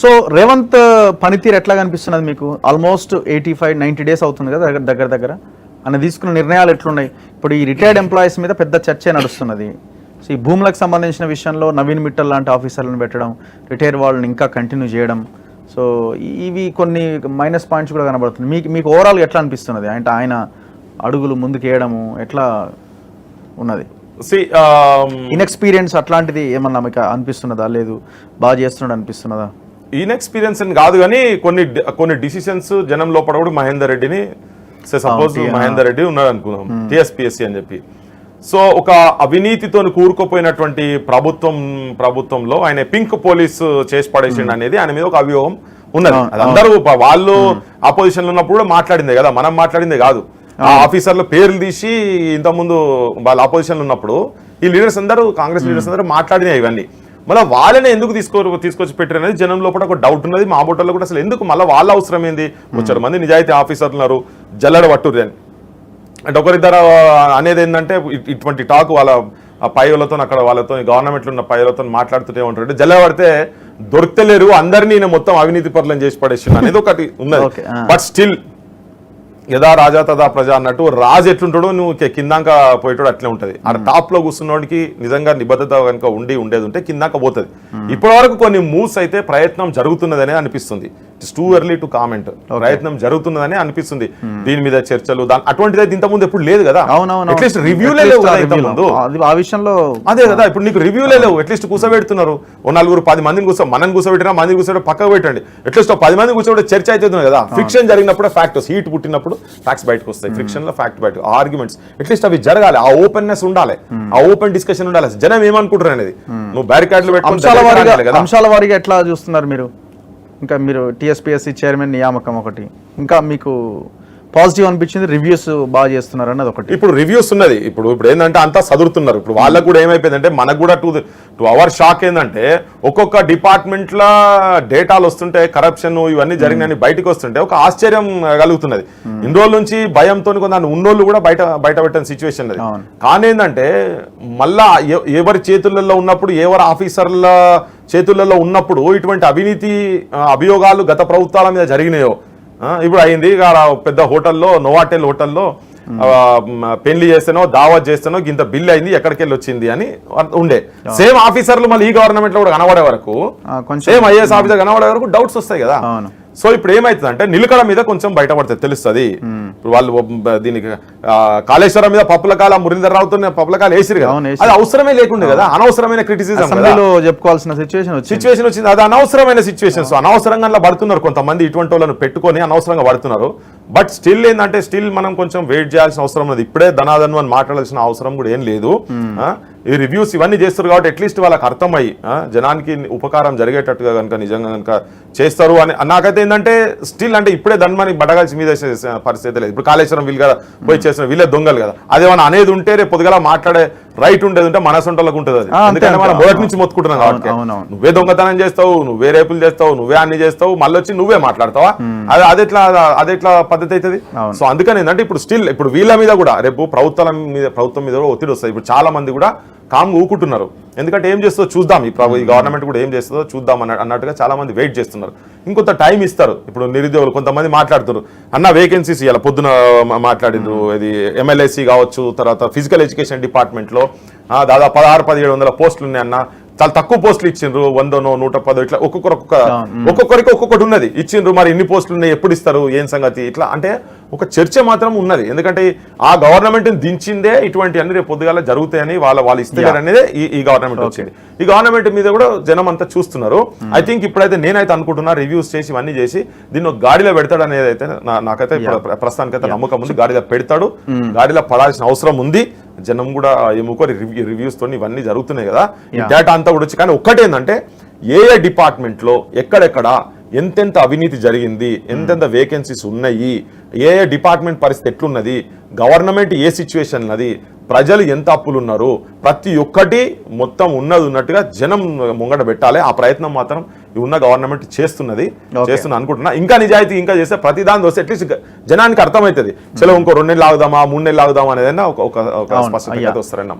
So Revanth పనితీరు ఎట్లా కనిపిస్తున్నది మీకు? ఆల్మోస్ట్ 85-90 డేస్ అవుతుంది కదా దగ్గర ఆయన తీసుకున్న నిర్ణయాలు ఎట్లున్నాయి? ఇప్పుడు ఈ రిటైర్డ్ ఎంప్లాయీస్ మీద పెద్ద చర్చ నడుస్తున్నది. సో ఈ భూములకు సంబంధించిన విషయంలో నవీన్ మిట్టల్ లాంటి ఆఫీసర్లను పెట్టడం, రిటైర్ వాళ్ళని ఇంకా కంటిన్యూ చేయడం, సో ఇవి కొన్ని మైనస్ పాయింట్స్ కూడా కనబడుతుంది. మీకు ఓవరాల్గా ఎట్లా అనిపిస్తున్నది? అంటే ఆయన అడుగులు ముందుకు వేయడము ఎట్లా ఉన్నది? ఇన్ఎక్స్పీరియన్స్ అట్లాంటిది ఏమన్నా మీకు అనిపిస్తున్నదా? లేదు బాగా చేస్తున్నాడు అనిపిస్తున్నదా? ఇన్ఎక్స్పీరియన్స్ అని కాదు, కానీ కొన్ని డిసిషన్స్ జనం లోపల కూడా మహేందర్ రెడ్డిని, సపోజ్ మహేందర్ రెడ్డి ఉన్నాడు అనుకుందాం టీఎస్పీఎస్సీ అని చెప్పి, సో ఒక అవినీతితో కూరుకుపోయినటువంటి ప్రభుత్వంలో ఆయన పింక్ పోలీస్ చేసి పడేసిండు అనేది ఆయన మీద ఒక అభియోగం ఉన్నది. అది అందరూ వాళ్ళు ఆపోజిషన్ లో ఉన్నప్పుడు కూడా మాట్లాడిందే కదా, మనం మాట్లాడిందే కాదు. ఆ ఆఫీసర్ల పేర్లు తీసి ఇంతకుముందు వాళ్ళ ఆపోజిషన్ లో ఉన్నప్పుడు ఈ లీడర్స్ అందరూ, కాంగ్రెస్ లీడర్స్ అందరూ మాట్లాడినాయి ఇవన్నీ. మళ్ళీ వాళ్ళనే ఎందుకు తీసుకొచ్చి పెట్టారు అనేది జనం లోపల ఒక డౌట్ ఉన్నది. మా బోటల్లో కూడా అసలు ఎందుకు మళ్ళీ వాళ్ళ అవసరం ఏంది? వచ్చారు మంది నిజాయితీ ఆఫీసర్లు ఉన్నారు, జల్లడ పట్టుర్రి అని. అంటే ఒకరిద్దరు అనేది ఏంటంటే ఇటువంటి టాక్ వాళ్ళ పై వాళ్ళతో, అక్కడ వాళ్ళతో గవర్నమెంట్లో ఉన్న పై వాళ్ళతో మాట్లాడుతుంటే ఉంటారు, జల్ల పడితే దొరకలేరు, అందరినీ మొత్తం అవినీతి పరులను చేసి పడేసింది అనేది ఒకటి ఉన్నది. బట్ స్టిల్ యథా రాజా తదా ప్రజ అన్నట్టు రాజు ఎట్లుంటాడో నువ్వు కిందాక పోయేటోడు అట్లే ఉంటుంది. ఆ టాప్ లో కూర్చున్నోడికి నిజంగా నిబద్ధత కనుక ఉండేది ఉంటే కిందాక పోతుంది. ఇప్పటి వరకు కొన్ని మూవ్స్ అయితే ప్రయత్నం జరుగుతున్నదనే అనిపిస్తుంది. It's too early to comment. ప్రయత్నం జరుగుతున్నదనే అనిపిస్తుంది. దీని మీద చర్చలు అటువంటిది ఇంత ముందు ఎప్పుడు లేదు కదా. అట్లీస్ట్ రివ్యూలే లేవు కదా ఇంత ముందు ఆ విషయంలో. అదే కదా, ఇప్పుడు నీకు రివ్యూలే లేవు. అట్లీస్ట్ కూర్చోబెడుతున్నారు, ఓ 4-10 మందిని మనని కూర్చోబెట్టినా, మందిని కూర్చోబెట్టి పక్కకు పెట్టండి. అట్లీస్ట్ 10 మంది కూర్చోబెట్టి చర్చ అవుతుంది కదా. ఫిక్షన్ జరిగినప్పుడు ఫ్యాక్ట్, హీట్ పుట్టినప్పుడు ఫ్యాక్ట్స్ బయటకు వస్తాయి. ఫ్రిక్షన్ లో ఫ్యాక్ట్ బయట, ఆర్గ్యుమెంట్స్ అట్లీస్ట్ అవి జరగాలి. ఆ ఓపెన్నెస్ ఉండాలి, ఆ ఓపెన్ డిస్కషన్ ఉండాలి. జనం ఏమనుకుంటారు అనేది నువ్వు బ్యారికాడ్లు పెట్టుకుంటే. అంశాల వారీగా ఎట్లా చూస్తున్నారు మీరు? ఇంకా మీరు టీఎస్పీఎస్సీ చైర్మన్ నియామకం ఒకటి, ఇంకా మీకు పాజిటివ్ అనిపించింది, రివ్యూస్ బాగా చేస్తున్నారు అన్నది ఒకటి. ఇప్పుడు రివ్యూస్ ఉన్నది. ఇప్పుడు ఏంటంటే అంతా చదువుతున్నారు. ఇప్పుడు వాళ్ళకు కూడా ఏమైపోయిందంటే, మనకు కూడా టూ అవర్ షాక్ ఏంటంటే, ఒక్కొక్క డిపార్ట్మెంట్ల డేటాలు వస్తుంటే, కరప్షన్ ఇవన్నీ జరిగినవి బయటకు వస్తుంటే ఒక ఆశ్చర్యం కలుగుతున్నది. ఇన్ని రోజుల నుంచి భయంతో కొంత ఉన్నోళ్ళు కూడా బయట పెట్టిన సిచ్యువేషన్ అది. కానీ ఏంటంటే మళ్ళా ఎవరి చేతులలో ఉన్నప్పుడు, ఎవరి ఆఫీసర్ల చేతులలో ఉన్నప్పుడు ఇటువంటి అవినీతి అభియోగాలు గత ప్రభుత్వాల మీద జరిగినాయో ఇప్పుడు అయింది. పెద్ద హోటల్లో, నోవాటెల్ హోటల్లో పెళ్లి చేస్తానో, దావత్ చేస్తానో ఇంత బిల్ అయింది, ఎక్కడికి వెళ్ళి వచ్చింది అని ఉండే. సేమ్ ఆఫీసర్లు మళ్ళీ ఈ గవర్నమెంట్ లో కూడా కనబడే వరకు, సేమ్ ఐఏఎస్ ఆఫీసర్ కనబడే వరకు డౌట్స్ వస్తాయి కదా. సో ఇప్పుడు ఏమైతుంది అంటే నిలకడ మీద కొంచెం బయటపడుతుంది, తెలుస్తుంది. ఇప్పుడు వాళ్ళు దీనికి కాళేశ్వరం మీద పప్పులకాల మురళీధర్ రావుతో పప్పులకాల వేసిరు కదా, అది అవసరమే లేకుండే కదా. అనవసరమైన క్రిటిసిజం చెప్పుకోవాల్సిన సిచ్యువేషన్ వచ్చింది. అది అనవసరమైన సిచ్యువేషన్స్. అనవసరంగా పడుతున్నారు కొంతమంది, ఇటువంటి వాళ్ళని పెట్టుకొని అనవసరంగా పడుతున్నారు. బట్ స్టిల్ ఏంటంటే మనం కొంచెం వెయిట్ చేయాల్సిన అవసరం ఉన్నది. ఇప్పుడే ధనాధను అని మాట్లాడాల్సిన అవసరం కూడా ఏం లేదు. ఈ రివ్యూస్ ఇవన్నీ చేస్తారు కాబట్టి అట్లీస్ట్ వాళ్ళకి అర్థమయ్యి జనానికి ఉపకారం జరిగేటట్టుగా కనుక నిజంగా కనుక చేస్తారు అని నాకైతే ఏంటంటే స్టిల్ అంటే ఇప్పుడే ధన్మని బడగాల్సి మీద పరిస్థితి లేదు. ఇప్పుడు కాళేశ్వరం వీళ్ళు కదా పోయి చేసిన వీళ్ళే దొంగలు కదా, అదేమన్నా అనేది ఉంటే రేపు పొద్దుగల మాట్లాడే రైట్ ఉండేది ఉంటే మన సొంటలకు ఉంటుంది. అది ఎందుకంటే మనం మొదటి నుంచి మొత్తుకుంటున్నాం కాబట్టి, నువ్వే దొంగతనం చేస్తావు, నువ్వే రేపులు చేస్తావు, నువ్వే అన్ని చేస్తావు, మళ్ళీ వచ్చి నువ్వే మాట్లాడతావా? అదెట్లా పద్ధతి అవుతుంది? సో అందుకని ఏంటంటే ఇప్పుడు వీళ్ళ మీద కూడా రేపు ప్రభుత్వం మీద కూడా ఒత్తిడి వస్తుంది. ఇప్పుడు చాలా మంది కూడా కామ్ ఊకుంటున్నారు. ఎందుకంటే ఏం చేస్తుందో చూద్దాం, ఈ గవర్నమెంట్ కూడా ఏం చేస్తుందో చూద్దాం అన్నట్టుగా చాలా మంది వెయిట్ చేస్తున్నారు. ఇంకొంత టైం ఇస్తారు. ఇప్పుడు నిరుద్యోగులు కొంతమంది మాట్లాడుతున్నారు, అన్న వేకెన్సీస్ ఇలా పొద్దున మాట్లాడిండ్రు. ఇది MLSC కావచ్చు, తర్వాత ఫిజికల్ ఎడ్యుకేషన్ డిపార్ట్మెంట్లో దాదాపు 1600-1700 పోస్టులు ఉన్నాయి అన్న. చాలా తక్కువ పోస్టులు ఇచ్చిండ్రు, 100నో 110 ఇట్లా ఒక్కొక్కరికి ఒక్కొక్కటి ఉన్నది ఇచ్చిండ్రు. మరి ఇన్ని పోస్టులు ఉన్నాయి, ఎప్పుడు ఇస్తారు, ఏం సంగతి, ఇట్లా అంటే ఒక చర్చ మాత్రం ఉన్నది. ఎందుకంటే ఆ గవర్నమెంట్ దించిందే ఇటువంటి అన్ని రేపు పొద్దుగాల జరుగుతాయని వాళ్ళు ఇస్తారు అనేది ఈ గవర్నమెంట్ వచ్చింది. ఈ గవర్నమెంట్ మీద కూడా జనం అంతా చూస్తున్నారు. ఐ థింక్ ఇప్పుడైతే నేనైతే అనుకుంటున్నా రివ్యూస్ చేసి ఇవన్నీ చేసి దీన్ని గాడిలో పెడతాడు అనేది అయితే నాకైతే ప్రస్తుతానికైతే నమ్మకం ఉంది. గాడిలో పెడతాడు, గాడిలో పడాల్సిన అవసరం ఉంది. జనం కూడా ఎముకొని రివ్యూస్ తో ఇవన్నీ జరుగుతున్నాయి కదా, ఈ డేటా అంతా కూడా వచ్చి. కానీ ఒక్కటేందంటే ఏ డిపార్ట్మెంట్లో ఎక్కడెక్కడ ఎంతెంత అవినీతి జరిగింది, ఎంతెంత వేకెన్సీస్ ఉన్నాయి, ఏ డిపార్ట్మెంట్ పరిస్థితి ఎట్లున్నది, గవర్నమెంట్ ఏ సిచ్యువేషన్ ఉన్నది, ప్రజలు ఎంత అప్పులు ఉన్నారు, ప్రతి ఒక్కటి మొత్తం ఉన్నట్టుగా జనం ముంగట పెట్టాలి. ఆ ప్రయత్నం మాత్రం ఉన్న గవర్నమెంట్ చేస్తున్నా అనుకుంటున్నా. ఇంకా నిజాయితీ ఇంకా చేస్తే ప్రతి దాని వస్తే అట్లీస్ట్ జనానికి అర్థమవుతుంది. చలో ఇంకో 2 నెలలు ఆగుదామా, 3 నెలలు ఆగుదామా అనేది ఒక స్పష్టత వస్తారని